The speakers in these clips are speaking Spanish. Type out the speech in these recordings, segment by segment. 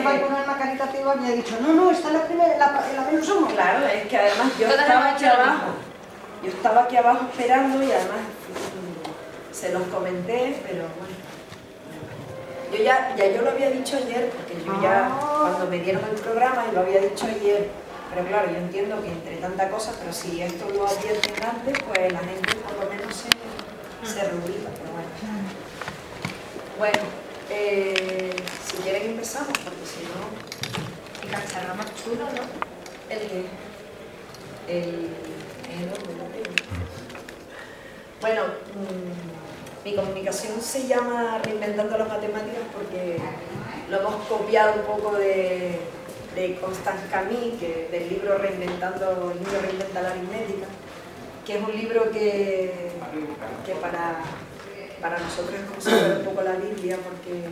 el banco no alma caritativa había dicho, no, esta es la primera, la menos uno. Claro, es que además yo estaba aquí abajo esperando y además se los comenté, pero bueno. Yo lo había dicho ayer, porque yo ya, cuando me dieron el programa, y lo había dicho ayer, pero claro, yo entiendo que entre tanta cosa, pero si esto lo advierten antes, pues la gente por lo menos se reubica, pero bueno. Bueno, si quieren empezamos, porque si no... El cacharro más chulo, ¿no? ¿El qué? El enorme, ¿no? Bueno, mi comunicación se llama Reinventando las Matemáticas porque lo hemos copiado un poco de Constance Camille, del libro El niño reinventa la aritmética, que es un libro que para nosotros es como si fuera un poco la Biblia, porque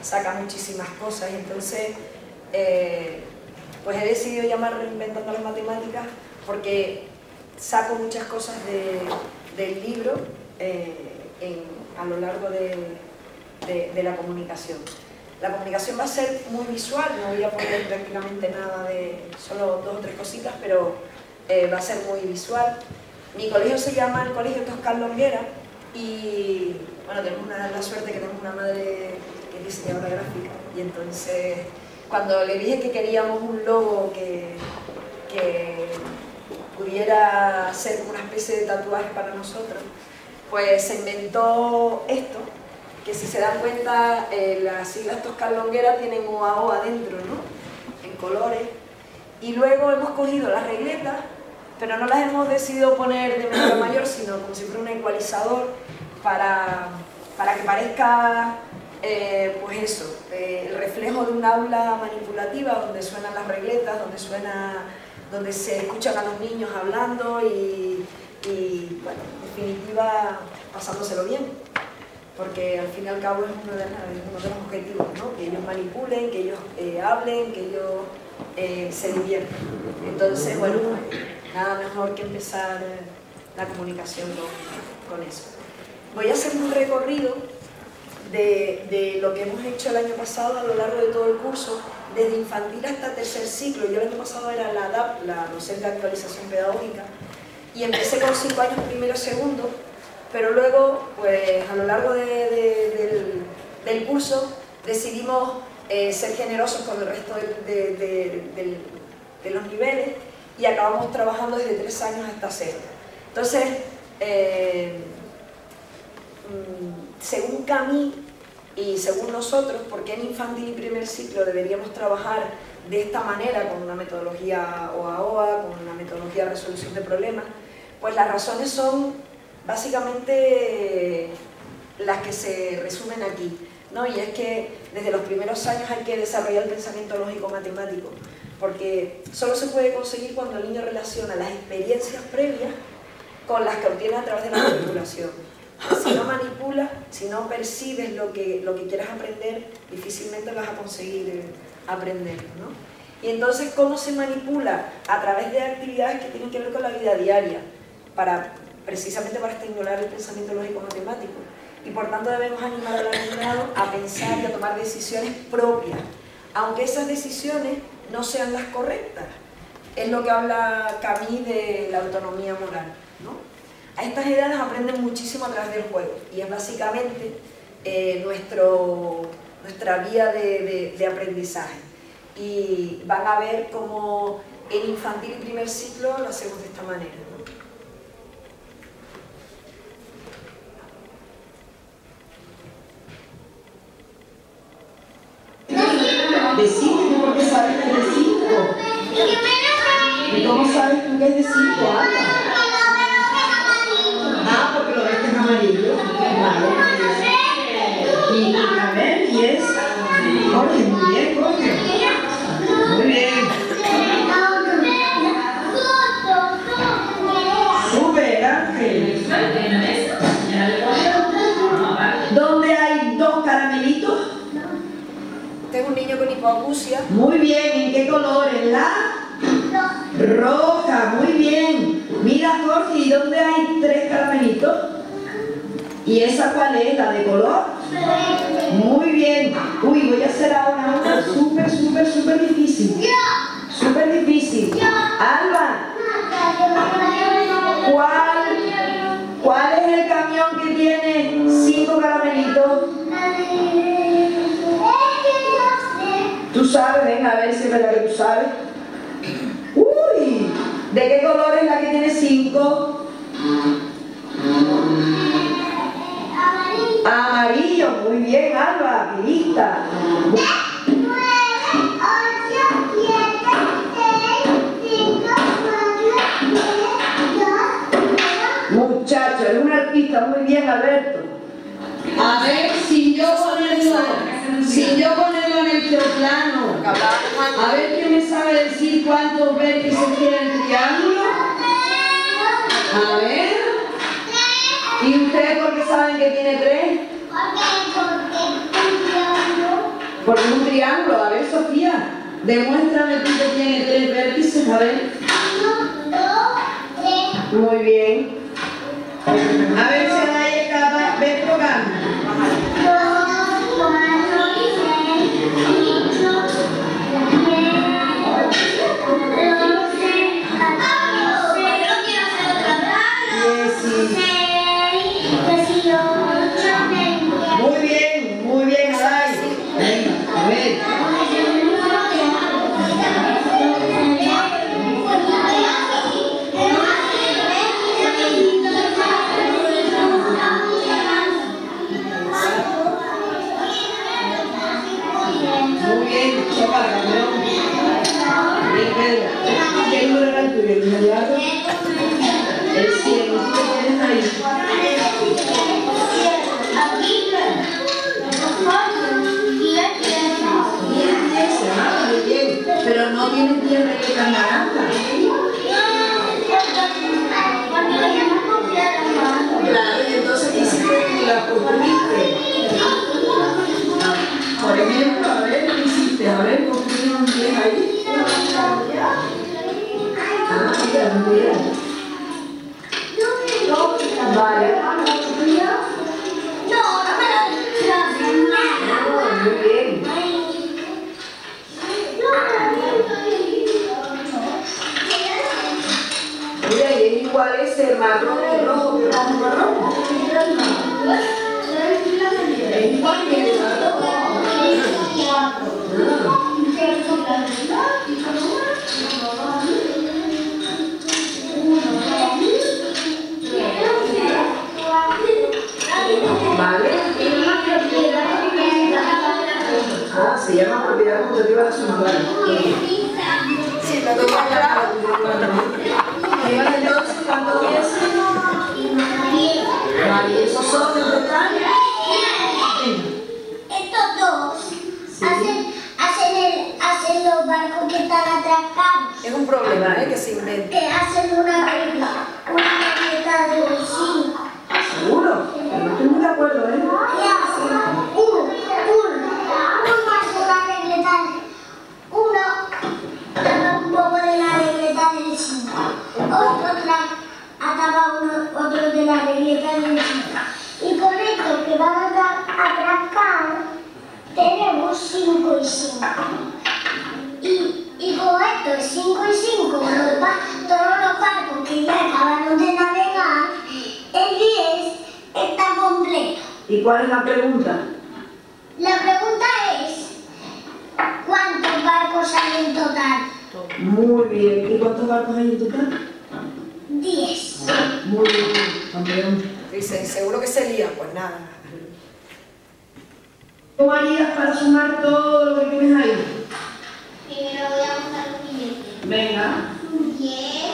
saca muchísimas cosas, y entonces pues he decidido llamar Reinventando las Matemáticas porque saco muchas cosas del libro a lo largo de la comunicación. La comunicación va a ser muy visual, no voy a poner prácticamente nada solo 2 o 3 cositas, pero va a ser muy visual. Mi colegio se llama el Colegio Toscar Longuera y bueno, tenemos la suerte que tenemos una madre que es diseñadora gráfica, y entonces cuando le dije que queríamos un logo que pudiera ser como una especie de tatuaje para nosotros, pues se inventó esto, que si se dan cuenta las siglas Toscar Longuera tienen OAO adentro, ¿no? En colores, y luego hemos cogido las regletas, pero no las hemos decidido poner de menor a mayor, sino como si fuera un ecualizador para que parezca pues eso, el reflejo de un aula manipulativa donde suenan las regletas, donde se escuchan a los niños hablando y bueno, en definitiva pasándoselo bien, porque al fin y al cabo es uno de los objetivos, ¿no? Que ellos manipulen, que ellos hablen, que ellos se diviertan. Entonces, bueno, nada mejor que empezar la comunicación con eso. Voy a hacer un recorrido de lo que hemos hecho el año pasado a lo largo de todo el curso, desde infantil hasta tercer ciclo. Yo el año pasado era la DAP, la docente de actualización pedagógica, y empecé con 5 años primero y segundo, pero luego, pues a lo largo del curso decidimos ser generosos con el resto de los niveles y acabamos trabajando desde 3 años hasta 6. Entonces, según Camille y según nosotros, ¿por qué en infantil y primer ciclo deberíamos trabajar de esta manera, con una metodología OAOA, con una metodología de resolución de problemas? Pues las razones son básicamente las que se resumen aquí, ¿no? Y es que desde los primeros años hay que desarrollar el pensamiento lógico-matemático, porque solo se puede conseguir cuando el niño relaciona las experiencias previas con las que obtiene a través de la manipulación. Si no manipulas, si no percibes lo que quieras aprender, difícilmente vas a conseguir aprenderlo, ¿no? Y entonces, ¿cómo se manipula? A través de actividades que tienen que ver con la vida diaria, precisamente para estimular el pensamiento lógico-matemático. Y por tanto debemos animar al alumnado a pensar y a tomar decisiones propias, aunque esas decisiones no sean las correctas. Es lo que habla Camille de la autonomía moral, ¿no? A estas edades aprenden muchísimo a través del juego, y es básicamente nuestra vía de aprendizaje. Y van a ver cómo en infantil y primer ciclo lo hacemos de esta manera, ¿no? De 5, ¿por qué sabes que es de 5? ¿Y cómo sabes tú que es de 5? Porque lo ves que es amarillo. Vale. Y a ver, y es... Jorge, muy bien, Jorge. Muy bien. Súper, Ángel. ¿Dónde hay 2 caramelitos? Tengo un niño con hipoacusia. Muy bien, ¿en qué color? ¿En la? Roja, muy bien. Mira, Jorge, ¿y dónde hay 3 caramelitos? ¿Y esa cuál es? ¿La de color? Muy bien. Uy, voy a hacer ahora una súper difícil. Súper difícil. Alba, ¿cuál es el camión que tiene 5 caramelitos? ¿Tú sabes? Venga, a ver si es verdad que tú sabes. ¡Uy! ¿De qué color es la que tiene 5? Amarillo. Muy bien, Alba. Lista. Muchacho, eres un artista. Muy bien, Alberto. A ver, sin yo ponerlo en el geoplano, a ver quién me sabe decir cuántos vértices tiene el triángulo. A ver. ¿Y ustedes por qué saben que tiene 3? Porque es un triángulo. A ver, Sofía, demuéstrame tú que tiene 3 vértices. A ver. 1, 2, 3. Muy bien. A ver si nadie escapa. Ven tocando. 2, 4, 6, 8, 10, 12, 14. Pero quiero hacer otra vez. 16, 18, 20. Muy bien, Adai. Venga, a ver. Muy bien, choca la campeón. Bien, Pedro. ¿Qué número era el tuyo? ¿El mediado? El 100. ¿Qué tienes ahí? Muy bien. Pero no tienes 10 regletas naranjas. Claro, y entonces ¿qué hiciste? ¿Las construiste? Por ejemplo, a ver, ¿qué hiciste? A ver, construí un 10 ahí. Mira, muy bien. Vale. Muy bien. Mira, y es igual ese marrón y rojo que rojo marrón. Es igual que el marrón. Vale. Ah, se llama propiedad consultiva de su madre. Sí, lo tengo claro. Entonces, ¿cuánto es? Vale, ¿esos son en total? Estos dos hacen los barcos que están atracados. Es un problema, que se inventa. Que hacen una maqueta de 5. ¿Seguro? No estoy muy de acuerdo, ¿eh? ¿Qué hacen? Uno hace una regleta. Uno tapa un poco de la regleta del 5. Otro ataba otro de la regleta del 5. Y con estos que van a atracar, tenemos 5 y 5. Y con esto, 5 y 5, todos los barcos que ya acabaron de navegar, el 10 está completo. ¿Y cuál es la pregunta? La pregunta es, ¿cuántos barcos hay en total? Muy bien. ¿Y cuántos barcos hay en total? 10. Muy bien, campeón. Dicen, ¿seguro que se lía? Pues nada. ¿Cómo harías para sumar todo lo que tienes ahí? Primero voy a buscar los billetes. Venga. 10,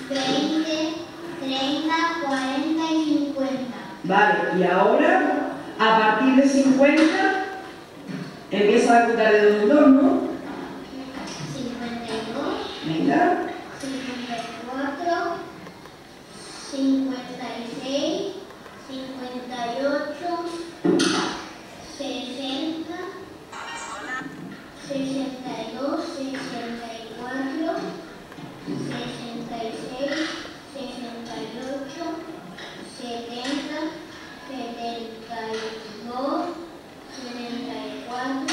20, 30, 40 y 50. Vale, y ahora, a partir de 50, empiezas a contar de 2 en 2, ¿no? 52, Venga. 54, 56, 58, 60, 62, 64, 66, 68, 70, 72, 74,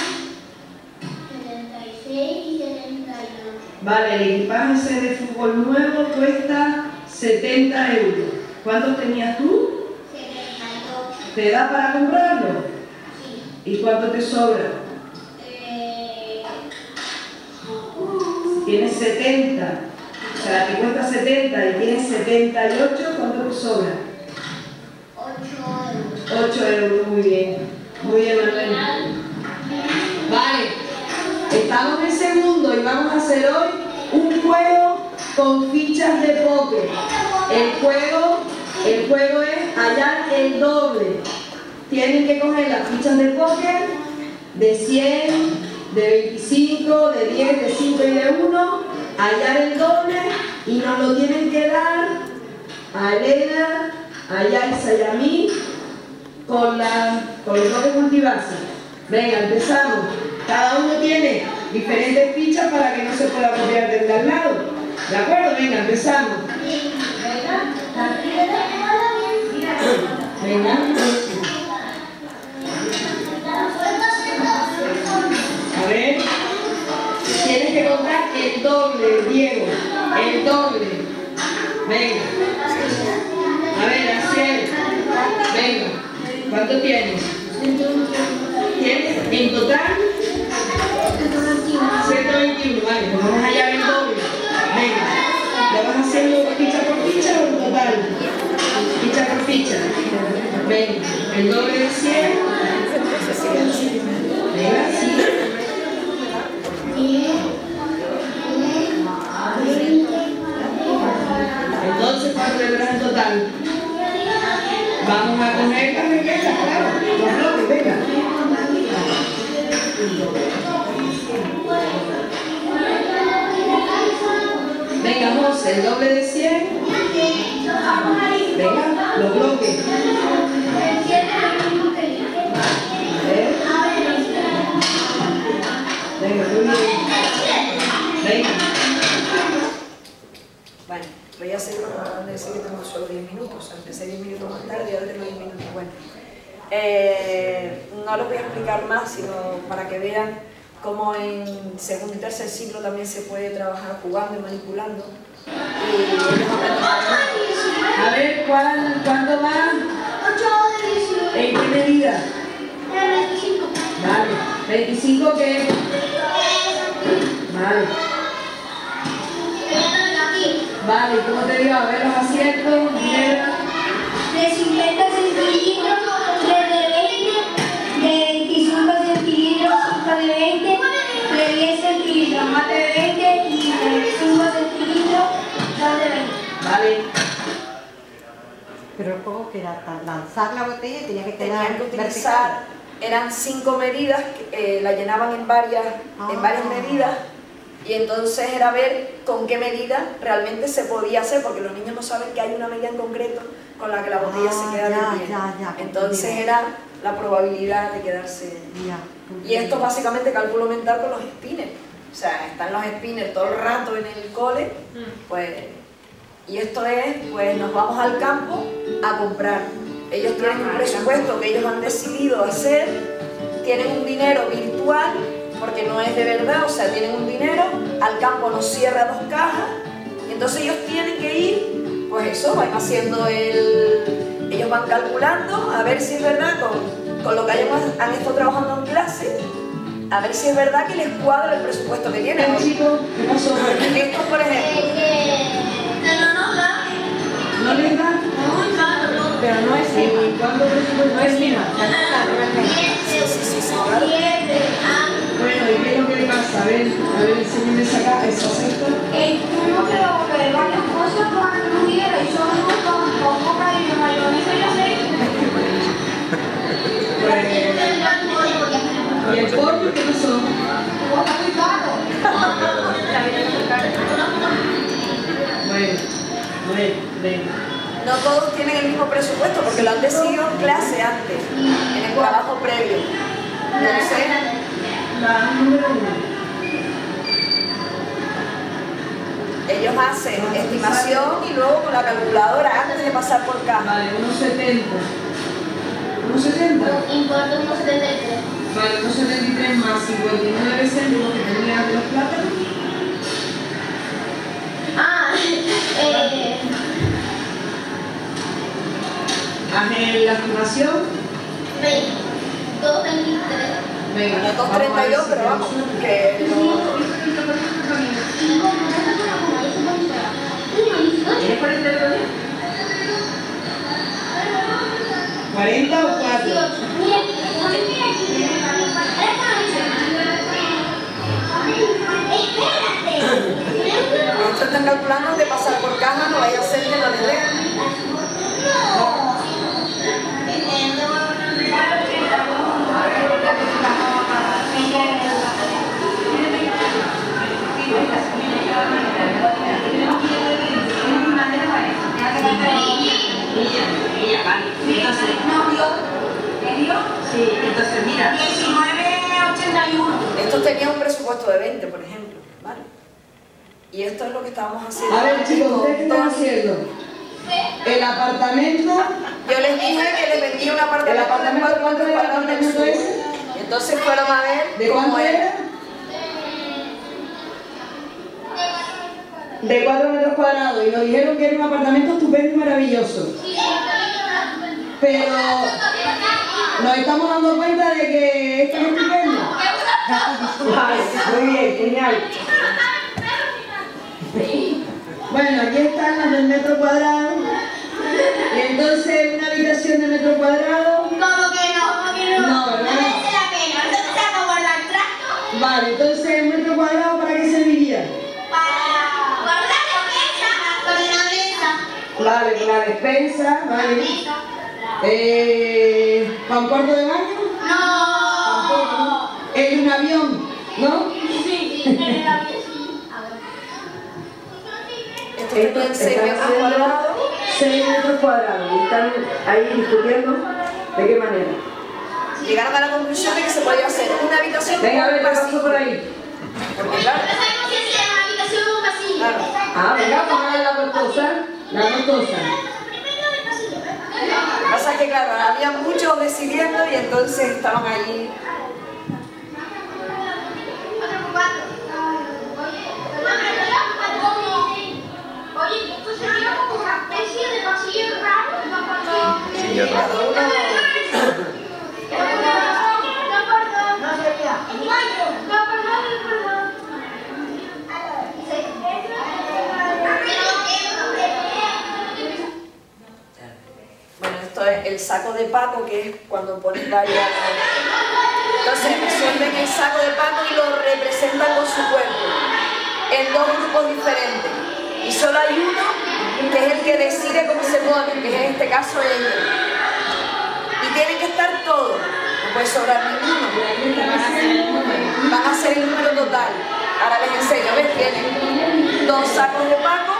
Vale, el equipaje ese de fútbol nuevo cuesta 70 euros. ¿Cuántos tenías tú? 72. ¿Te da para comprarlo? Sí. ¿Y cuánto te sobra? Tienes 70. O sea, la que cuesta 70 y tienes 78, ¿cuánto te sobra? 8 euros. 8 euros, muy bien. Muy bien, Manuel. Vale, estamos en segundo y vamos a hacer hoy un juego con fichas de póker. El juego es hallar el doble. Tienen que coger las fichas de póker de 100, de 25, de 10, de 5 y de 1, hallar el doble y nos lo tienen que dar a Elena, a Yaisa y a mí con los bloques multibases. Venga, empezamos. Cada uno tiene diferentes fichas para que no se pueda copiar del de al lado. ¿De acuerdo? Venga, empezamos. Venga. A ver. Tienes que contar el doble, Diego. El doble. Venga. A ver, Asiel. Venga. ¿Cuánto tienes? ¿Tienes en total? 121, vale, pues vamos a hallar el doble. Venga, ¿lo vas haciendo ficha por ficha o en total? Ficha por ficha. Venga, el doble de 100. Venga, sí. Entonces, ¿cuánto tendrás en total? Vamos a coger las regletas, claro. Los bloques, venga. Venga, José, el doble de 100. Venga, los bloques. Venga, muy bien. Venga. Bueno, voy a seguir tratando de decir que tengo solo 10 minutos. O sea, empecé 10 minutos más tarde y ahora tengo 10 minutos. Bueno, no los voy a explicar más, sino para que vean cómo en segundo y tercer siglo también se puede trabajar jugando y manipulando. A ver, ¿cuándo va? 8 de 18. ¿En qué medida? 25. Vale. ¿25 qué? Vale. Vale, ¿cómo te digo? A ver los asientos, mira. De 50 centilitros, 3 de 20, de 25 centilitros, 5 de 20, de 10 centilitros, más de 20 y de 5 centilitros, 2 de 20. Vale. Pero el juego que era lanzar la botella y tenía que quedar Tenían que utilizar, eran 5 medidas, la llenaban en varias medidas. Y entonces era ver con qué medida realmente se podía hacer, porque los niños no saben que hay una medida en concreto con la que la botella se queda de pie. Entonces era la probabilidad de quedarse. Y esto básicamente cálculo mental con los spinners. O sea, están los spinners todo el rato en el cole, pues, y esto es, pues nos vamos al campo a comprar. Ellos tienen un presupuesto que ellos han decidido hacer, tienen un dinero virtual, porque no es de verdad, o sea, tienen un dinero, al campo nos cierra 2 cajas, y entonces ellos tienen que ir, pues eso, van haciendo ellos van calculando, a ver si es verdad, con lo que han estado trabajando en clase, a ver si es verdad que les cuadra el presupuesto que tienen. Chicos, ¿qué pasó? Esto, por ejemplo. ¿No les da? Pero no es ¿Y cuánto presupuesto es mira? Sí, claro. Bueno, ¿y qué es lo que le pasa? A ver, enséñame a sacar esa cesta. Uno que va a poner varias cosas para que no quiera y solo con coca y mayonesa y aceite. ¿Y el pollo qué pasó? Está muy caro. Bueno. No todos tienen el mismo presupuesto porque lo han decidido en clase antes, en el trabajo previo. Entonces, La número 1. ellos hacen estimación y luego con la calculadora antes de pasar por caja. Vale, 1,70. 1,70. Importa 1,73. Vale, 1,73 más 59 céntimos que tenía de los plátanos. Haz la estimación. 223. Venga, 232, pero vamos, que no... ¿Tienes 42 días? ¿40 o 4? Esto están calculando de pasar por caja, no vaya a ser que no les den. Sí, entonces mira. 1981. Estos tenían un presupuesto de 20, por ejemplo, ¿vale? Y esto es lo que estábamos haciendo. A ver, chicos, ¿ustedes qué están haciendo? El apartamento. Yo les dije que les vendía un apartamento. ¿El apartamento de 4 cuánto metros era el cuadrados en el apartamento sur. ese? Y entonces fueron a ver ¿De cómo cuánto era? De 4 metros cuadrados. Y nos dijeron que era un apartamento estupendo y maravilloso. Pero nos estamos dando cuenta de que esto es estupendo. Vale, muy bien, genial. Bueno, aquí están las del metro cuadrado. Y entonces una habitación de metro cuadrado. Como que no. No, ¿verdad? No merece la pena. Entonces se acabó guardar trastos. Vale, entonces el metro cuadrado, ¿para qué serviría? Para guardar despensa. Para una mesa. Vale, con la despensa, vale. ¿Para un cuarto de baño? No. En un avión, ¿no? Sí, en el avión. Estos tenían 6 metros cuadrados. 6 metros cuadrados. Y están ahí discutiendo de qué manera. Llegaron a la conclusión de que se podía hacer una habitación Venga, a ver, ¿qué con un pasó por ahí? Porque claro, No sabemos si es una habitación o un pasillo. claro. Ah, venga, pongan las dos cosas. Las dos cosas. Primero el pasillo. Pasa que claro, había muchos decidiendo y entonces estaban ahí. Oye, esto sería como una especie de pasillo raro. Sí, es raro. No sería. Bueno, esto es el saco de Paco, que es cuando pones varias... Entonces resuelven el saco de Paco y lo representan con su cuerpo en dos grupos diferentes. Y solo hay uno que es el que decide cómo se pone, que es en este caso ellos. Y tienen que estar todos, no puede sobrar ninguno. Van a ser el número total. Ahora les enseño, ¿ves? Tienen dos sacos de Paco,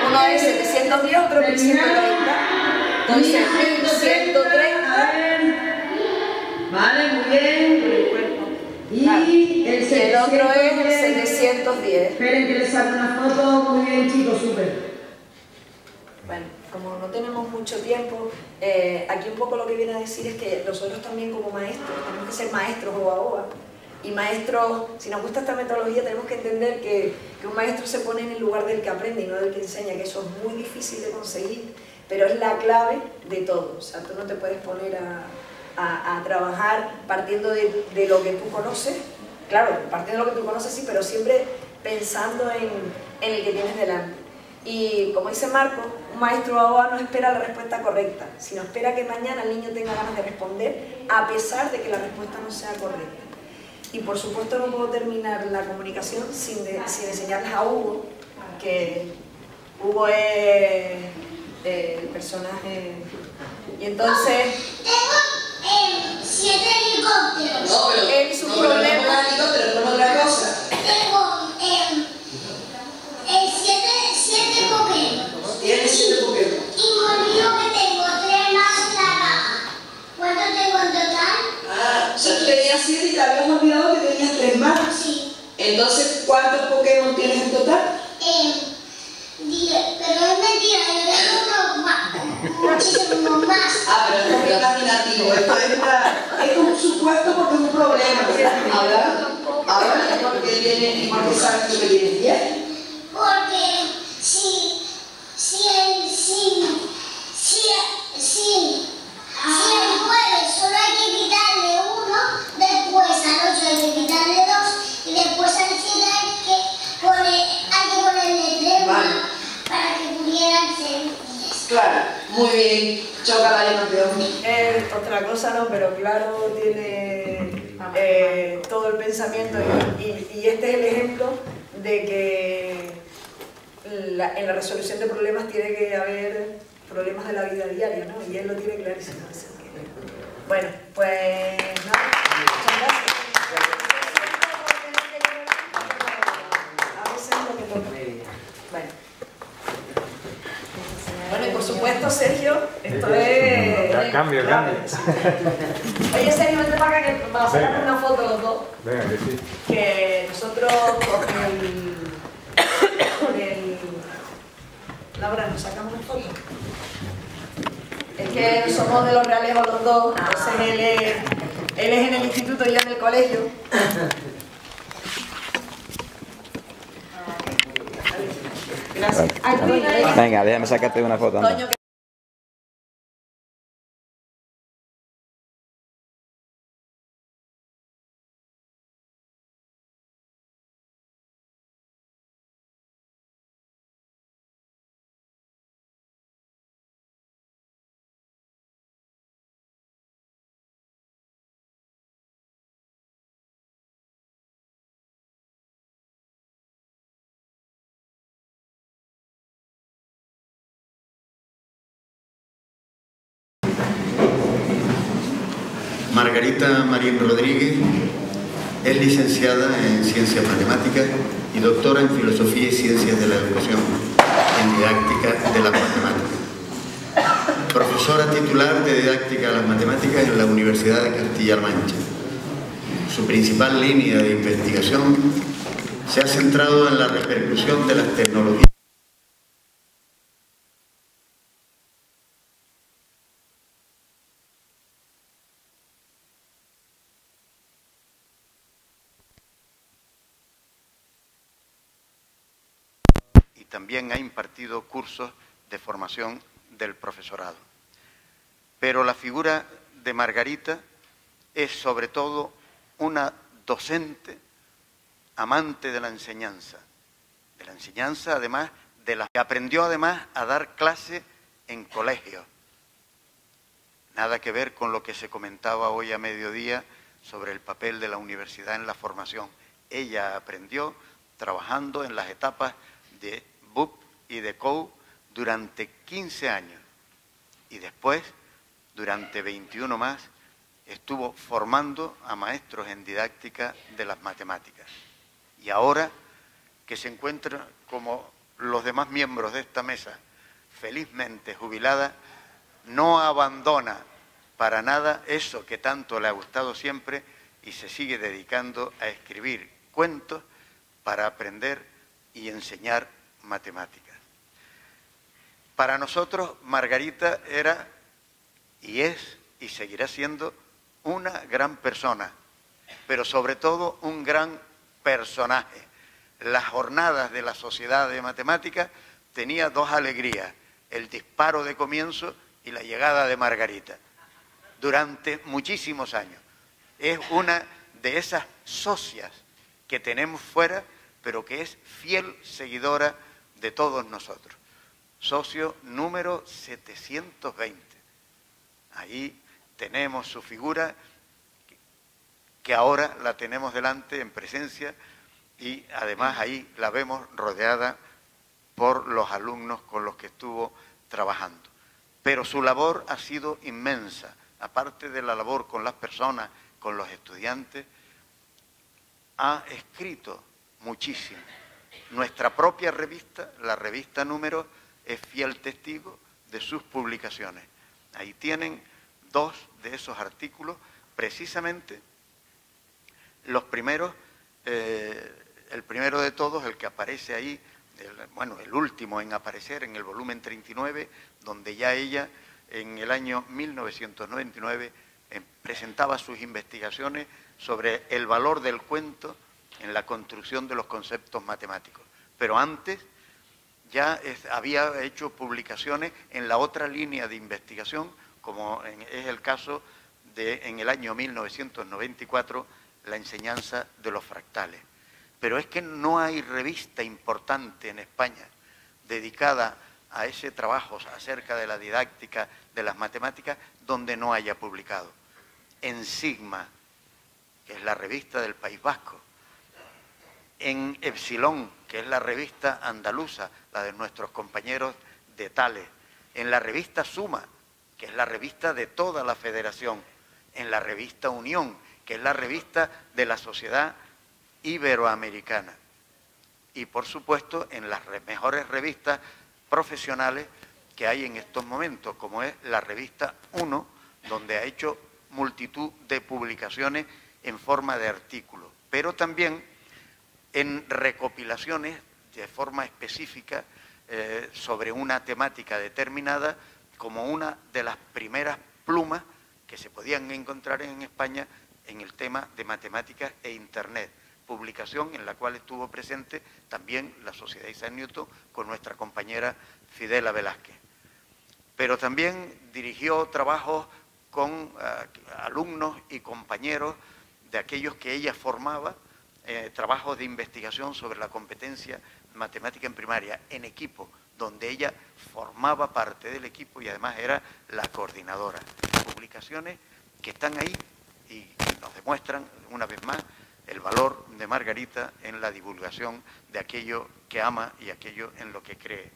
uno es 710, otro es 1130. Entonces, 1130. Vale, muy bien. Y el otro es el 710. 710. Esperen que les saco una foto. Muy bien, chicos, súper. Bueno, como no tenemos mucho tiempo, aquí un poco lo que viene a decir es que nosotros también como maestros tenemos que ser maestros OA. Y maestros, si nos gusta esta metodología, tenemos que entender que un maestro se pone en el lugar del que aprende y no del que enseña, que eso es muy difícil de conseguir, pero es la clave de todo. O sea, tú no te puedes poner a trabajar partiendo de lo que tú conoces, claro, partiendo de lo que tú conoces sí, pero siempre pensando en el que tienes delante. Y como dice Marco, un maestro AOA no espera la respuesta correcta, sino espera que mañana el niño tenga ganas de responder a pesar de que la respuesta no sea correcta. Y por supuesto no puedo terminar la comunicación sin enseñarles a Hugo, que Hugo es el personaje. Y entonces... Tengo 7 helicópteros. No, pero él y sus problemas. No, helicóptero, con otra cosa. Tengo 7 Pokémon. Tienes 7 Pokémon. Y conmigo que tengo 3 más en la caja. ¿Cuánto tengo en total? Ah, o sea, tú tenías 7 y te habías olvidado que tenías 3 más. Sí. Entonces, ¿cuántos Pokémon tienes en total? 10. Pero es mentira, yo tengo muchísimos más. Ah, pero esto es imaginativo. Esto es un supuesto porque es un problema. Ahora, ¿por qué sabes tú que tienes 10? Porque si Muy bien, chócala y campeón. Otra cosa no, pero claro, tiene todo el pensamiento y este es el ejemplo de que en la resolución de problemas tiene que haber problemas de la vida diaria, ¿no? Y él lo tiene clarísimo. Bueno, pues nada, muchas gracias. A veces es lo que toca. Bueno, y por supuesto, Sergio, esto es... Cambio. Oye, Sergio, vente para acá que vamos a sacar una foto los dos. Venga, que sí. Que nosotros con el... Laura, nos sacamos una foto. Es que somos de los Realejos los dos, entonces él es en el instituto y yo en el colegio. Gracias. Venga, déjame sacarte una foto. anda. Toño, Margarita Marín Rodríguez es licenciada en Ciencias Matemáticas y doctora en Filosofía y Ciencias de la Educación, en Didáctica de las Matemáticas. Profesora titular de Didáctica de las Matemáticas en la Universidad de Castilla-La Mancha. Su principal línea de investigación se ha centrado en la repercusión de las tecnologías y también ha impartido cursos de formación del profesorado. Pero la figura de Margarita es sobre todo una docente amante de la enseñanza además de la que aprendió además a dar clase en colegios. Nada que ver con lo que se comentaba hoy a mediodía sobre el papel de la universidad en la formación. Ella aprendió trabajando en las etapas de BUP y de COU durante 15 años y después, durante 21 más, estuvo formando a maestros en didáctica de las matemáticas. Y ahora que se encuentra, como los demás miembros de esta mesa, felizmente jubilada, no abandona para nada eso que tanto le ha gustado siempre y se sigue dedicando a escribir cuentos para aprender y enseñar matemáticas. Para nosotros, Margarita era y es y seguirá siendo una gran persona, pero sobre todo un gran personaje. Las jornadas de la Sociedad de Matemáticas tenía dos alegrías, el disparo de comienzo y la llegada de Margarita, durante muchísimos años. Es una de esas socias que tenemos fuera, pero que es fiel seguidora de todos nosotros. Socio número 720. Ahí tenemos su figura, que ahora la tenemos delante en presencia y además ahí la vemos rodeada por los alumnos con los que estuvo trabajando. Pero su labor ha sido inmensa, aparte de la labor con las personas, con los estudiantes, ha escrito muchísimo. Nuestra propia revista, la revista Números, es fiel testigo de sus publicaciones. Ahí tienen dos de esos artículos, precisamente los primeros, el primero de todos, el que aparece ahí, el último en aparecer en el volumen 39, donde ya ella en el año 1999 presentaba sus investigaciones sobre el valor del cuento en la construcción de los conceptos matemáticos. Pero antes ya había hecho publicaciones en la otra línea de investigación, como es el caso de, en el año 1994, la enseñanza de los fractales. Pero es que no hay revista importante en España dedicada a ese trabajo acerca de la didáctica de las matemáticas donde no haya publicado. En Sigma, que es la revista del País Vasco, en Epsilon, que es la revista andaluza, la de nuestros compañeros de Tales, en la revista Suma, que es la revista de toda la federación, en la revista Unión, que es la revista de la Sociedad Iberoamericana, y por supuesto en las mejores revistas profesionales que hay en estos momentos, como es la revista Uno, donde ha hecho multitud de publicaciones en forma de artículos, pero también en recopilaciones de forma específica sobre una temática determinada, como una de las primeras plumas que se podían encontrar en España en el tema de matemáticas e Internet, publicación en la cual estuvo presente también la Sociedad Isaac Newton con nuestra compañera Fidela Velázquez. Pero también dirigió trabajos con alumnos y compañeros de aquellos que ella formaba, trabajos de investigación sobre la competencia matemática en primaria, en equipo, donde ella formaba parte del equipo y además era la coordinadora. Publicaciones que están ahí y nos demuestran una vez más el valor de Margarita en la divulgación de aquello que ama y aquello en lo que cree.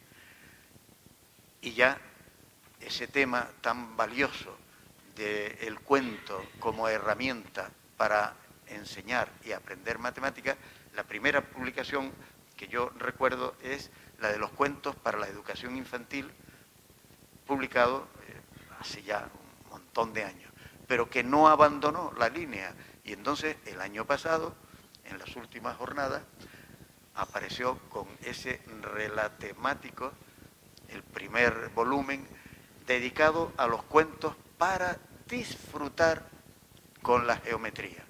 Y ya ese tema tan valioso del cuento como herramienta para enseñar y aprender matemáticas, la primera publicación que yo recuerdo es la de los cuentos para la educación infantil, publicado hace ya un montón de años, pero que no abandonó la línea. Y entonces el año pasado, en las últimas jornadas, apareció con ese relatemático, el primer volumen, dedicado a los cuentos para disfrutar con la geometría.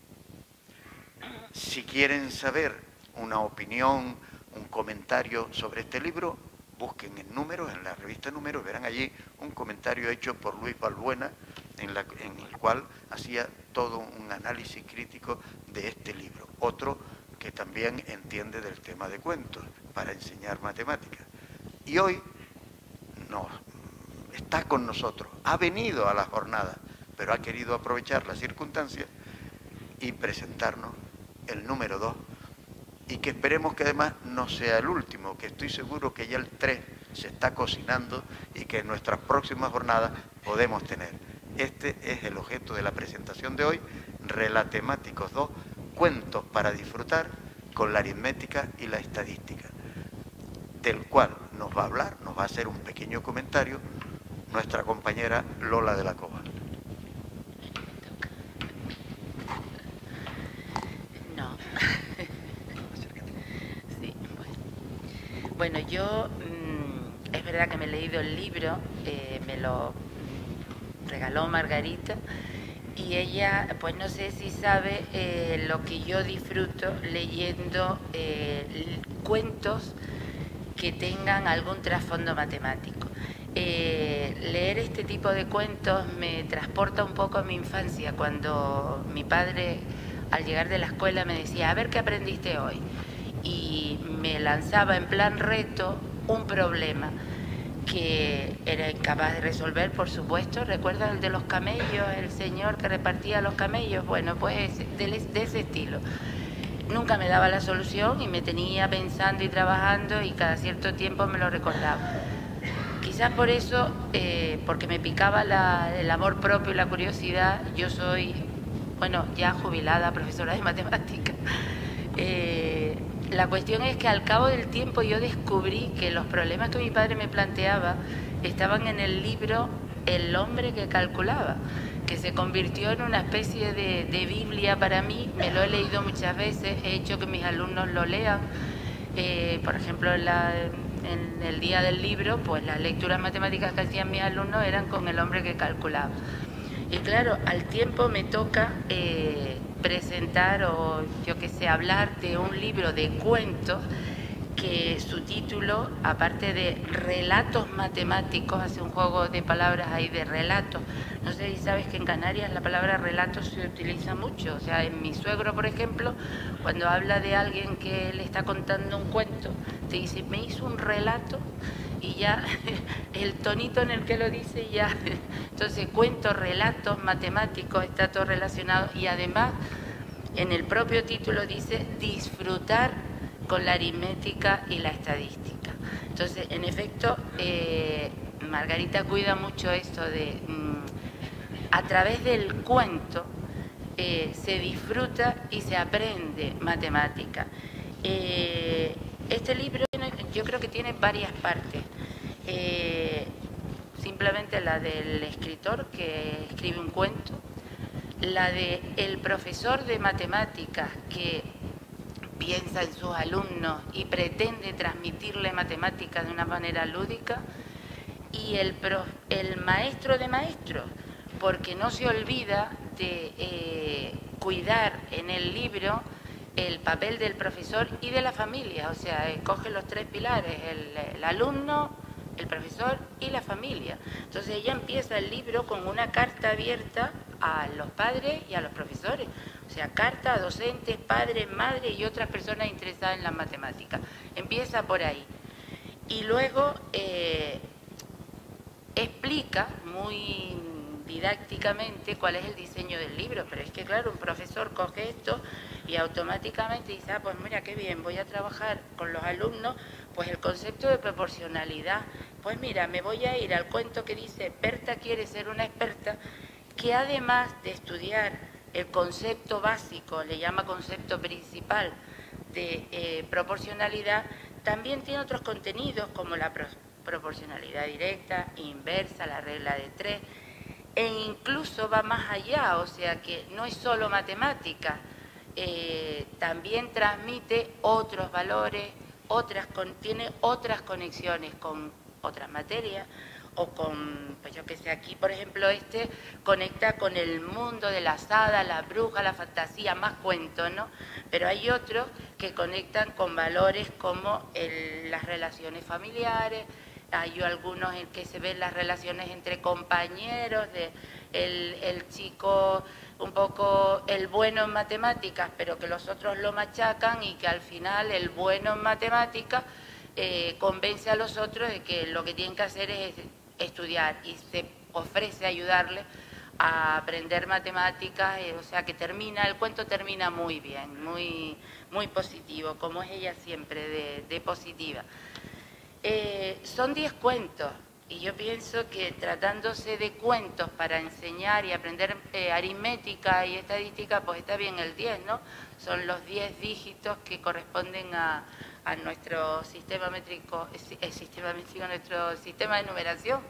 Si quieren saber una opinión, un comentario sobre este libro, busquen en Números, en la revista Números, verán allí un comentario hecho por Luis Balbuena, en el cual hacía todo un análisis crítico de este libro. Otro que también entiende del tema de cuentos para enseñar matemáticas. Y hoy está con nosotros, ha venido a la jornada, pero ha querido aprovechar las circunstancias y presentarnos el número 2, y que esperemos que además no sea el último, que estoy seguro que ya el 3 se está cocinando y que en nuestras próximas jornadas podemos tener. Este es el objeto de la presentación de hoy, Relatemáticos 2, cuentos para disfrutar con la aritmética y la estadística, del cual nos va a hablar, nos va a hacer un pequeño comentario nuestra compañera Lola de la Cova. No. Sí, bueno, yo es verdad que me he leído el libro, me lo regaló Margarita, y ella, pues no sé si sabe lo que yo disfruto leyendo cuentos que tengan algún trasfondo matemático. Leer este tipo de cuentos me transporta un poco a mi infancia, cuando mi padre al llegar de la escuela me decía, a ver qué aprendiste hoy, y me lanzaba en plan reto un problema que era incapaz de resolver, por supuesto. ¿Recuerdan el de los camellos, el señor que repartía los camellos? Bueno, pues de ese estilo. Nunca me daba la solución y me tenía pensando y trabajando, y cada cierto tiempo me lo recordaba. Quizás por eso, porque me picaba el amor propio y la curiosidad, yo soy, bueno, ya jubilada, profesora de matemáticas. La cuestión es que al cabo del tiempo yo descubrí que los problemas que mi padre me planteaba estaban en el libro El hombre que calculaba, que se convirtió en una especie de Biblia para mí. Me lo he leído muchas veces, he hecho que mis alumnos lo lean. Por ejemplo, en el día del libro, pues las lecturas matemáticas que hacían mis alumnos eran con El hombre que calculaba. Y claro, al tiempo me toca presentar, o yo qué sé, hablar de un libro de cuentos que su título, aparte de relatos matemáticos, hace un juego de palabras ahí de relatos. No sé si sabes que en Canarias la palabra relato se utiliza mucho. O sea, en mi suegro, por ejemplo, cuando habla de alguien que le está contando un cuento, te dice, me hizo un relato, y ya el tonito en el que lo dice ya, entonces cuentos, relatos matemáticos, está todo relacionado y además en el propio título dice disfrutar con la aritmética y la estadística. Entonces, en efecto, Margarita cuida mucho esto de, a través del cuento, se disfruta y se aprende matemática. Este libro yo creo que tiene varias partes. Simplemente la del escritor que escribe un cuento, la del profesor de matemáticas que piensa en sus alumnos y pretende transmitirle matemáticas de una manera lúdica, y el maestro de maestros, porque no se olvida de cuidar en el libro el papel del profesor y de la familia, o sea, coge los tres pilares, el alumno, el profesor y la familia. Entonces ella empieza el libro con una carta abierta a los padres y a los profesores, o sea, carta a docentes, padres, madres y otras personas interesadas en las matemáticas. Empieza por ahí. Y luego explica muy didácticamente cuál es el diseño del libro, pero es que claro, un profesor coge esto y automáticamente dice, ah, pues mira qué bien, voy a trabajar con los alumnos, pues el concepto de proporcionalidad, pues mira, me voy a ir al cuento que dice Berta quiere ser una experta, que además de estudiar el concepto básico, le llama concepto principal de proporcionalidad, también tiene otros contenidos como la proporcionalidad directa, inversa, la regla de 3, e incluso va más allá, o sea que no es solo matemática, también transmite otros valores, tiene otras conexiones con otras materias, o con, pues yo que sé, aquí por ejemplo conecta con el mundo de las hadas, la bruja, la fantasía, más cuentos, ¿no? Pero hay otros que conectan con valores como las relaciones familiares, hay algunos en que se ven las relaciones entre compañeros, el chico un poco el bueno en matemáticas, pero que los otros lo machacan y que al final el bueno en matemáticas convence a los otros de que lo que tienen que hacer es estudiar y se ofrece ayudarle a aprender matemáticas, o sea que el cuento termina muy bien, muy, muy positivo, como es ella siempre, de positiva. Son 10 cuentos y yo pienso que tratándose de cuentos para enseñar y aprender aritmética y estadística, pues está bien el 10, ¿no? Son los 10 dígitos que corresponden a nuestro sistema métrico, nuestro sistema de numeración.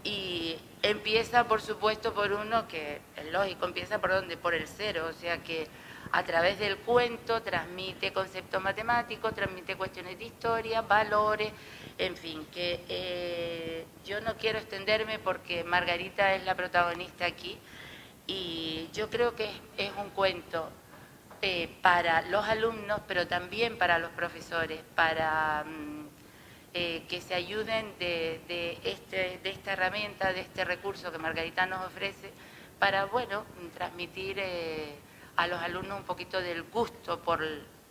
Y empieza, por supuesto, por uno que es lógico, empieza por ¿dónde? Por el 0, o sea que a través del cuento transmite conceptos matemáticos, transmite cuestiones de historia, valores, en fin, que yo no quiero extenderme porque Margarita es la protagonista aquí y yo creo que es un cuento para los alumnos, pero también para los profesores, para que se ayuden de esta herramienta, de este recurso que Margarita nos ofrece, para, bueno, transmitir a los alumnos un poquito del gusto por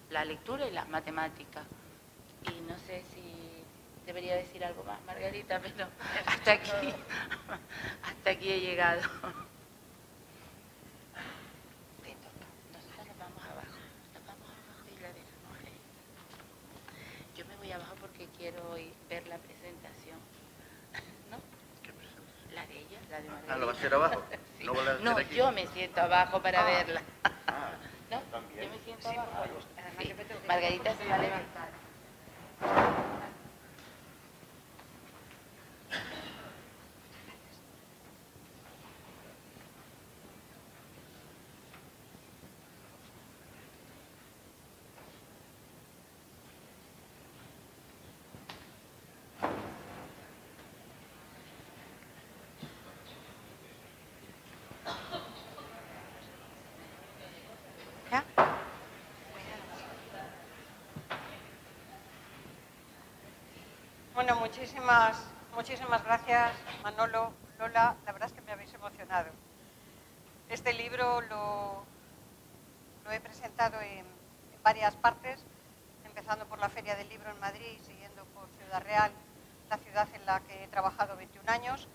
la lectura y las matemáticas. Y no sé si debería decir algo más, Margarita, pero hasta aquí he llegado. Nosotros nos vamos abajo y la dejamos ahí. Yo me voy abajo porque quiero ver la presentación, ¿no? ¿Qué presentación? La de ella, la de Margarita. Ah, ¿lo va a hacer abajo? Sí. ¿No va a hacer No, aquí? yo me siento abajo para verla. ¿No? También. Yo me siento abajo. Sí. Margarita se va a levantar. Bueno, muchísimas gracias, Manolo, Lola, la verdad es que me habéis emocionado. Este libro lo he presentado en varias partes, empezando por la Feria del Libro en Madrid, siguiendo por Ciudad Real, la ciudad en la que he trabajado 21 años.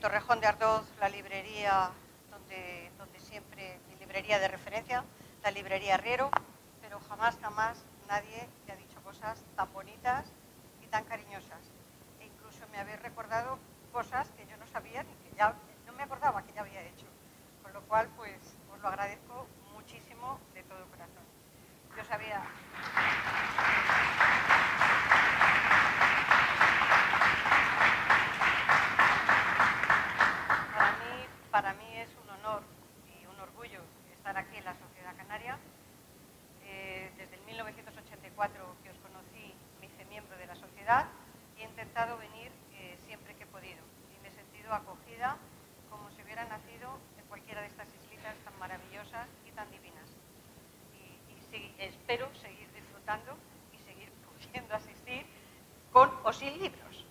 Torrejón de Ardoz, la librería donde siempre, mi librería de referencia, la librería Riero, pero jamás nadie me ha dicho cosas tan bonitas y tan cariñosas. E incluso me habéis recordado cosas que yo no sabía ni que ya no me acordaba que ya había hecho. Con lo cual, pues, os lo agradezco muchísimo de todo corazón. Yo sabía... Para mí es un honor y un orgullo estar aquí en la Sociedad Canaria. Desde el 1984 que os conocí, me hice miembro de la sociedad y he intentado venir siempre que he podido. Y me he sentido acogida como si hubiera nacido en cualquiera de estas islitas tan maravillosas y tan divinas. Y espero seguir disfrutando y seguir pudiendo asistir con o sin libros,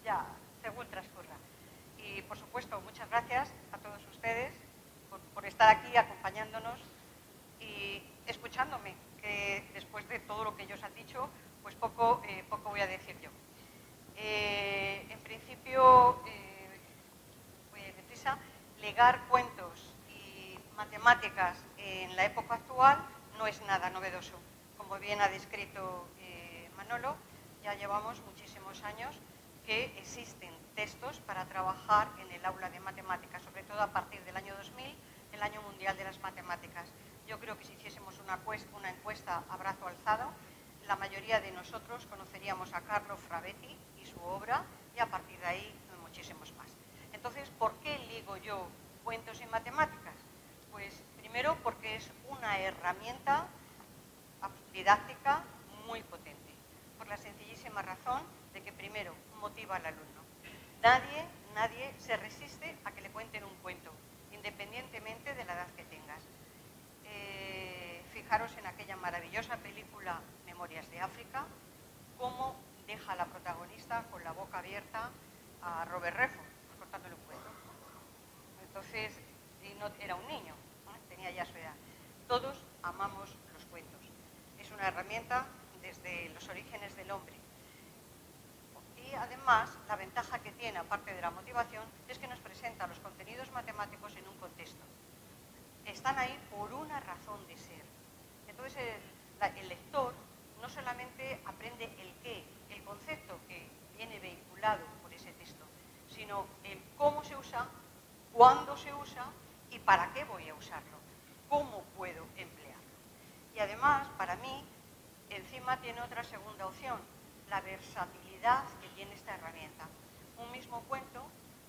ya según transcurra. Y, por supuesto, muchas gracias a todos ustedes por estar aquí acompañándonos y escuchándome, que después de todo lo que ellos han dicho, pues poco voy a decir yo. En principio, voy a ir deprisa, legar cuentos y matemáticas en la época actual no es nada novedoso. Como bien ha descrito Manolo, ya llevamos muchísimos años que existen textos para trabajar en el aula de matemáticas, sobre todo a partir del año 2000, el año mundial de las matemáticas. Yo creo que si hiciésemos una encuesta a brazo alzado, la mayoría de nosotros conoceríamos a Carlo Frabetti y su obra, y a partir de ahí muchísimos más. Entonces, ¿por qué ligo yo cuentos y matemáticas? Pues primero porque es una herramienta didáctica muy potente, por la sencillísima razón de que primero motiva al alumno. Nadie se resiste a que le cuenten un cuento, independientemente de la edad que tengas. Fijaros en aquella maravillosa película Memorias de África, cómo deja a la protagonista con la boca abierta a Robert Redford, contándole un cuento. Entonces, no, era un niño, tenía ya su edad. Todos amamos los cuentos. Es una herramienta desde los orígenes del hombre. Y además, la ventaja que tiene, aparte de la motivación, es que nos presenta los contenidos matemáticos en un contexto. Están ahí por una razón de ser. Entonces, el lector no solamente aprende el qué, el concepto que viene vehiculado por ese texto, sino el cómo se usa, cuándo se usa y para qué voy a usarlo, cómo puedo emplearlo. Y además, para mí, encima tiene otra segunda opción, la versatilidad que tiene esta herramienta. Un mismo cuento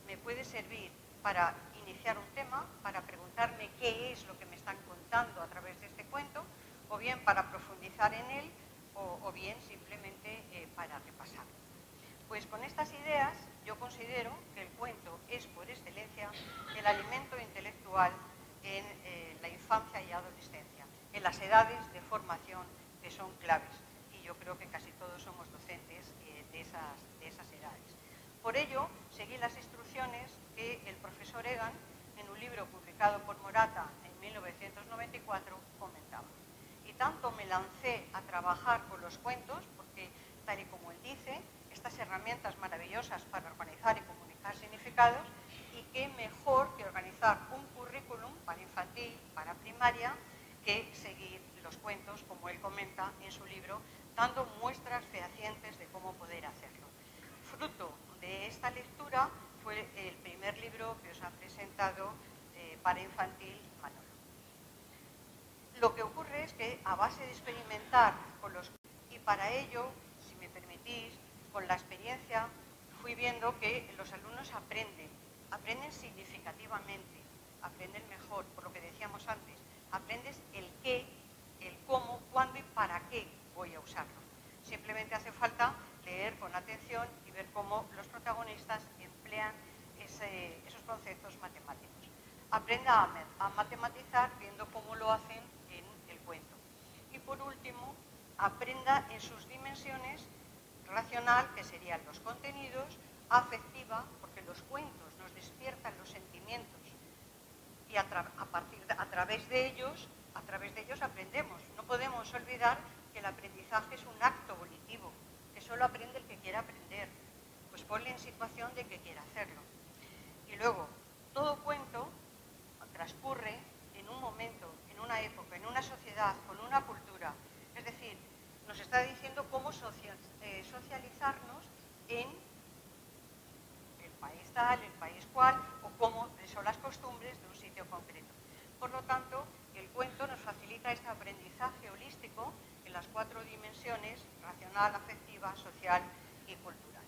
me puede servir para iniciar un tema, para preguntarme qué es lo que me están contando a través de este cuento, o bien para profundizar en él, o bien simplemente para repasarlo. Pues con estas ideas yo considero que el cuento es por excelencia el alimento intelectual en la infancia y adolescencia, en las edades de formación que son claves. Y yo creo que casi todos somos docentes de esas edades. Por ello, seguí las instrucciones que el profesor Egan, en un libro publicado por Morata en 1994, comentaba. Y tanto me lancé a trabajar con los cuentos, porque, tal y como él dice, estas herramientas maravillosas para organizar y comunicar significados, y qué mejor que organizar un currículum para infantil, para primaria, que seguir los cuentos, como él comenta en su libro, dando muestras fehacientes de cómo poder hacerlo. Fruto de esta lectura fue el primer libro que os ha presentado para infantil Manolo. Lo que ocurre es que a base de experimentar con los... Y para ello, si me permitís, con la experiencia fui viendo que los alumnos aprenden significativamente, aprenden mejor, por lo que decíamos antes, aprendes el qué, el cómo, cuándo y para qué voy a usarlo. Simplemente hace falta leer con atención y ver cómo los protagonistas emplean esos conceptos matemáticos. Aprenda a matematizar viendo cómo lo hacen en el cuento. Y por último, aprenda en sus dimensiones racional, que serían los contenidos, afectiva, porque los cuentos nos despiertan los sentimientos y a través de ellos aprendemos. No podemos olvidar que el aprendizaje es un acto volitivo, que solo aprende el que quiera aprender. Pues ponle en situación de que quiera hacerlo. Y luego, todo cuento transcurre en un momento, en una época, en una sociedad, con una cultura. Es decir, nos está diciendo cómo socializarnos en el país tal, el país cual, o cómo son las costumbres de un sitio concreto. Por lo tanto, el cuento nos facilita este aprendizaje holístico en las 4 dimensiones: racional, afectiva, social y cultural.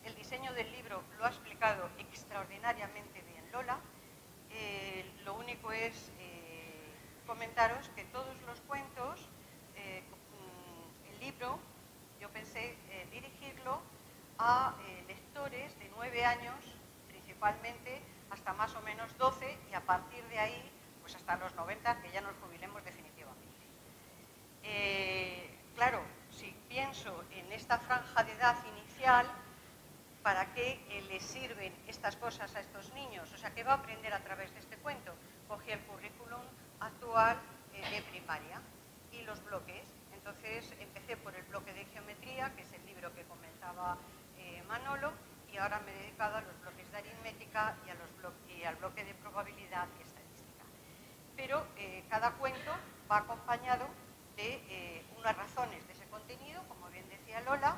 El diseño del libro lo ha explicado extraordinariamente bien Lola. Lo único es comentaros que todos los cuentos, el libro, yo pensé dirigirlo a lectores de 9 años, principalmente, hasta más o menos 12, y a partir de ahí, pues hasta los 90, que ya nos jubilemos definitivamente. Claro, si pienso en esta franja de edad inicial, ¿para qué les sirven estas cosas a estos niños? O sea, ¿qué va a aprender a través de este cuento? Cogí el currículum actual de primaria y los bloques. Entonces empecé por el bloque de geometría, que es el libro que comentaba Manolo, y ahora me he dedicado a los bloques de aritmética y al bloque de probabilidad y estadística. Pero cada cuento va acompañado de unas razones de ese contenido, como bien decía Lola,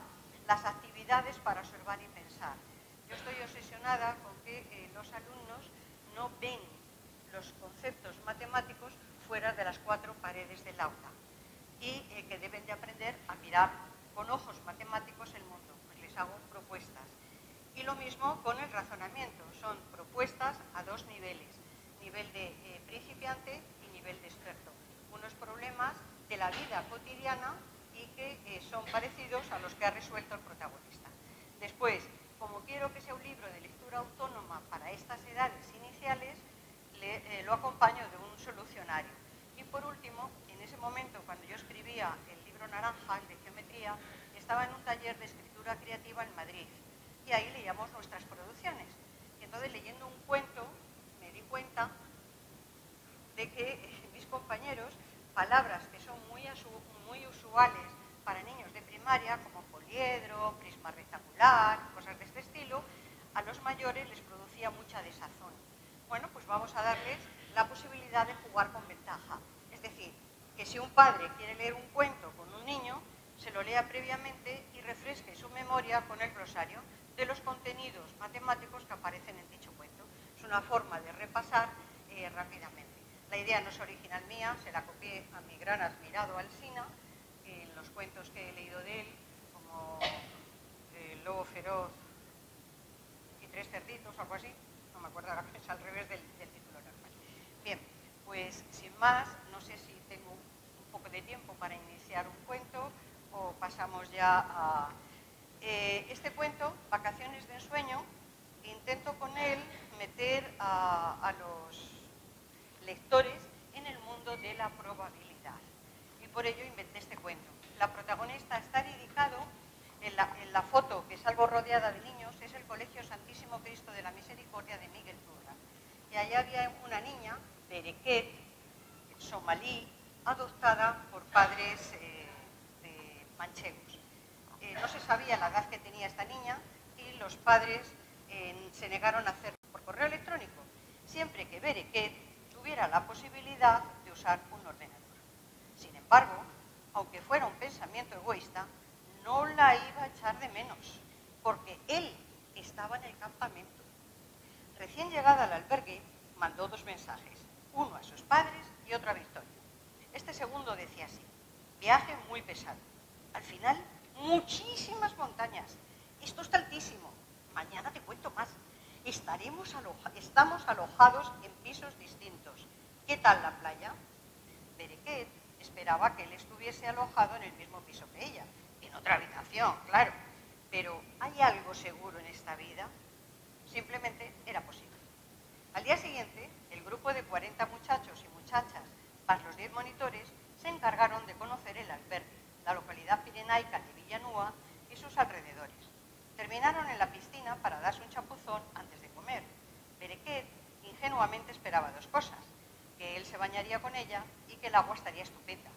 las actividades para observar y pensar. Yo estoy obsesionada con que los alumnos no ven los conceptos matemáticos fuera de las 4 paredes del aula y que deben de aprender a mirar con ojos matemáticos el mundo. Pues les hago propuestas. Y lo mismo con el razonamiento. Son propuestas a 2 niveles, nivel de principiante y nivel de experto. Unos problemas de la vida cotidiana y que son parecidos a los que ha resuelto el protagonista. Después, como quiero que sea un libro de lectura autónoma para estas edades iniciales, lo acompaño de un solucionario. Y por último, en ese momento, cuando yo escribía el libro naranja, el de geometría, estaba en un taller de escritura creativa en Madrid. Y ahí leíamos nuestras producciones. Y entonces, leyendo un cuento, me di cuenta de que mis compañeros, palabras que son muy usuales para niños de primaria, como poliedro, prisma rectangular, cosas de este estilo, a los mayores les producía mucha desazón. Bueno, pues vamos a darles la posibilidad de jugar con ventaja. Es decir, que si un padre quiere leer un cuento con un niño, se lo lea previamente y refresque su memoria con el glosario de los contenidos matemáticos que aparecen en dicho cuento. Es una forma de repasar rápidamente. La idea no es original mía, se la copié a mi gran admirado Alsina, en los cuentos que he leído de él, como El lobo feroz y 3 cerditos o algo así, no me acuerdo ahora, es al revés del título normal. Bien, pues sin más, no sé si tengo un poco de tiempo para iniciar un cuento o pasamos ya a... este cuento, Vacaciones de ensueño, intento con él meter a los lectores en el mundo de la probabilidad. Y por ello inventé este cuento. La protagonista está dedicado, en la foto que salgo rodeada de niños, es el Colegio Santísimo Cristo de la Misericordia de Miguel Turra. Y allá había una niña, Bereket, somalí, adoptada por padres manchegos. No se sabía la edad que tenía esta niña y los padres se negaron a hacerlo por correo electrónico, siempre que Bereket tuviera la posibilidad de usar un ordenador. Sin embargo, aunque fuera un pensamiento egoísta, no la iba a echar de menos, porque él estaba en el campamento. Recién llegada al albergue, mandó 2 mensajes, uno a sus padres y otro a Victoria. Este segundo decía así: viaje muy pesado. Al final, muchísimas montañas. Esto está altísimo. Mañana te cuento más. Estamos alojados en pisos distintos. ¿Qué tal la playa? Bereket esperaba que él estuviese alojado en el mismo piso que ella, en otra habitación, claro. Pero ¿hay algo seguro en esta vida? Simplemente era posible. Al día siguiente, el grupo de 40 muchachos y muchachas, más los 10 monitores, se encargaron de conocer el albergue, la localidad pirenaica de Villanúa y sus alrededores. Terminaron en la piscina para darse un chapuzón antes de comer. Bereket ingenuamente esperaba 2 cosas: que él se bañaría con ella y que el agua estaría estupenda.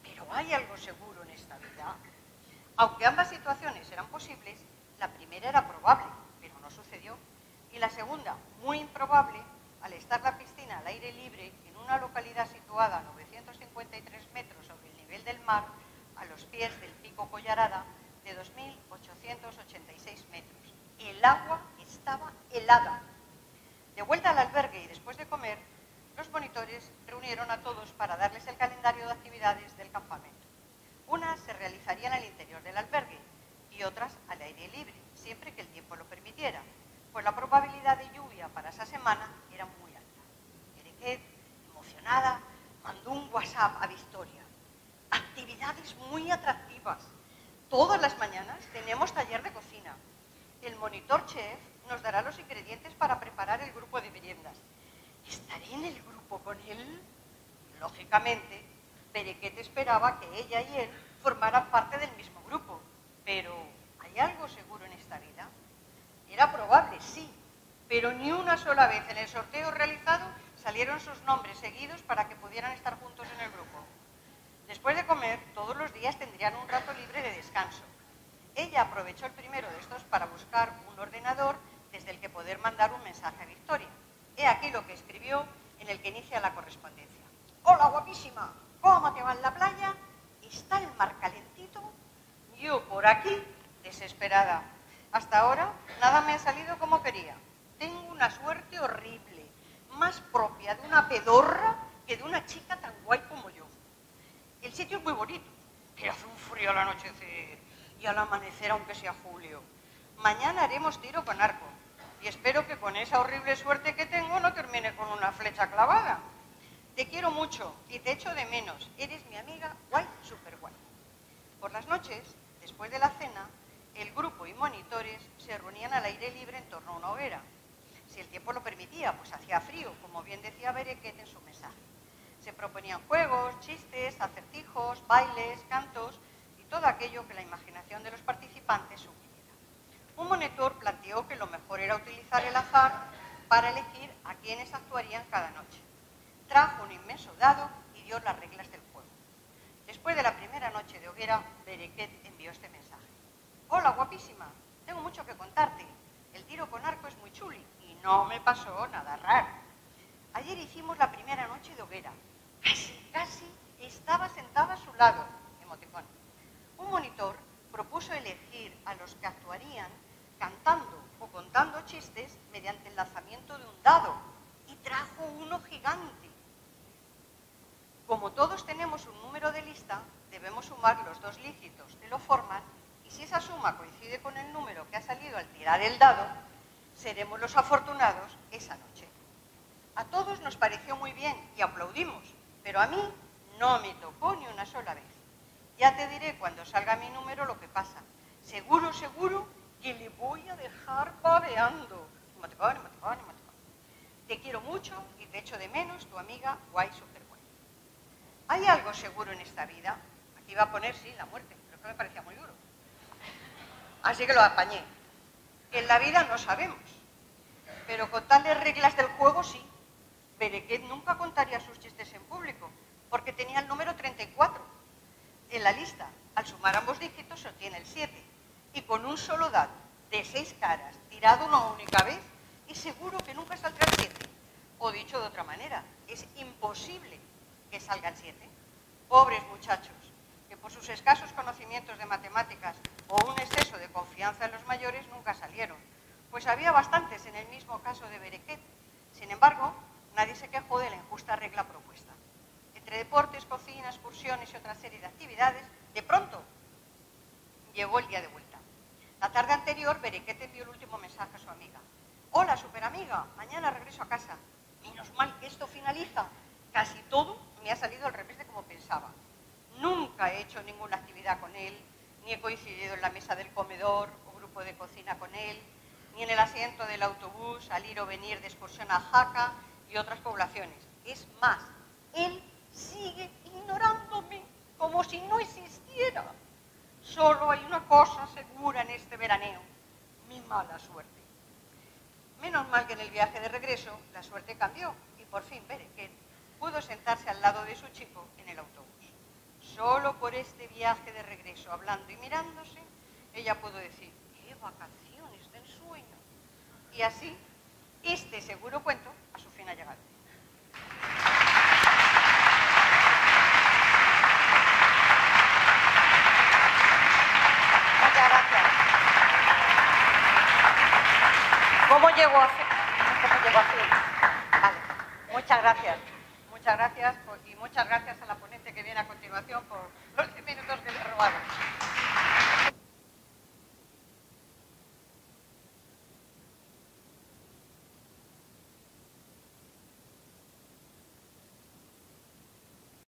¿Pero hay algo seguro en esta vida? Aunque ambas situaciones eran posibles, la primera era probable, pero no sucedió. Y la segunda, muy improbable, al estar la piscina al aire libre en una localidad situada a 953 metros sobre el nivel del mar, a los pies del pico Collarada, de 2.886 metros. El agua estaba helada. De vuelta al albergue y después de comer, los monitores reunieron a todos para darles el calendario de actividades del campamento. Unas se realizarían al interior del albergue y otras al aire libre, siempre que el tiempo lo permitiera, pues la probabilidad de lluvia para esa semana era muy alta. Berenguer, emocionada, mandó un WhatsApp a Victoria. Actividades muy atractivas. Todas las mañanas tenemos taller de cocina. El monitor chef nos dará los ingredientes para preparar el grupo de meriendas. ¿Estaré en el grupo con él? Lógicamente, Berenguer esperaba que ella y él formaran parte del mismo grupo. Pero, ¿hay algo seguro en esta vida? Era probable, sí, pero ni una sola vez en el sorteo realizado salieron sus nombres seguidos para que pudieran estar juntos en el grupo. Después de comer, todos los días tendrían un rato libre de descanso. Ella aprovechó el primero de estos para buscar un ordenador desde el que poder mandar un mensaje a Victoria. He aquí lo que escribió en el que inicia la correspondencia. Hola, guapísima, ¿cómo te va en la playa? ¿Está el mar calentito? Yo por aquí, desesperada. Hasta ahora, nada me ha salido como quería. Tengo una suerte horrible, más propia de una pedorra que de una chica tan guay como yo. El sitio es muy bonito, pero hace un frío al anochecer y al amanecer, aunque sea julio. Mañana haremos tiro con arco y espero que con esa horrible suerte que tengo no termine con una flecha clavada. Te quiero mucho y te echo de menos. Eres mi amiga guay, súper guay. Por las noches, después de la cena, el grupo y monitores se reunían al aire libre en torno a una hoguera. Si el tiempo lo permitía, pues hacía frío, como bien decía Berenguer en su mensaje. Se proponían juegos, chistes, acertijos, bailes, cantos y todo aquello que la imaginación de los participantes sugiera. Un monitor planteó que lo mejor era utilizar el azar para elegir a quienes actuarían cada noche. Trajo un inmenso dado y dio las reglas del juego. Después de la primera noche de hoguera, Berenguer envió este mensaje. Hola, guapísima, tengo mucho que contarte. El tiro con arco es muy chuli y no me pasó nada raro. Ayer hicimos la primera noche de hoguera. Casi estaba sentada a su lado. Emoticón. Un monitor propuso elegir a los que actuarían cantando o contando chistes mediante el lanzamiento de un dado y trajo uno gigante. Como todos tenemos un número de lista, debemos sumar los dos dígitos que lo forman y si esa suma coincide con el número que ha salido al tirar el dado, seremos los afortunados esa noche. A todos nos pareció muy bien y aplaudimos, pero a mí no me tocó ni una sola vez. Ya te diré cuando salga mi número lo que pasa. Seguro que le voy a dejar babeando. Te quiero mucho y te echo de menos, tu amiga guay super guay. ¿Hay algo seguro en esta vida? Aquí iba a poner, sí, la muerte, pero que me parecía muy duro. Así que lo apañé. En la vida no sabemos, pero con tales reglas del juego sí. Berenguer nunca contaría sus chistes en público, porque tenía el número 34. En la lista, al sumar ambos dígitos, se obtiene el 7. Y con un solo dado, de 6 caras, tirado una única vez, es seguro que nunca saldrá el 7. O dicho de otra manera, es imposible que salga el 7. Pobres muchachos, que por sus escasos conocimientos de matemáticas o un exceso de confianza en los mayores nunca salieron, pues había bastantes en el mismo caso de Berenguer. Sin embargo, nadie se quejó de la injusta regla propuesta. Entre deportes, cocina, excursiones y otra serie de actividades, de pronto llegó el día de vuelta. La tarde anterior, Berenguer envió el último mensaje a su amiga. Hola, superamiga, mañana regreso a casa. Menos mal que esto finaliza. Casi todo me ha salido al revés de como pensaba. Nunca he hecho ninguna actividad con él, ni he coincidido en la mesa del comedor o grupo de cocina con él, ni en el asiento del autobús al ir o venir de excursión a Jaca y otras poblaciones. Es más, él sigue ignorándome como si no existiera. Solo hay una cosa segura en este veraneo, mi mala suerte. Menos mal que en el viaje de regreso la suerte cambió y por fin Berenguer pudo sentarse al lado de su chico en el autobús. solo por este viaje de regreso, hablando y mirándose, ella pudo decir, ¡qué vacaciones de ensueño! Y así, este seguro cuento a su fin ha llegado. Muchas gracias. ¿Cómo llegó a fin? Vale. Muchas gracias y muchas gracias a la policía.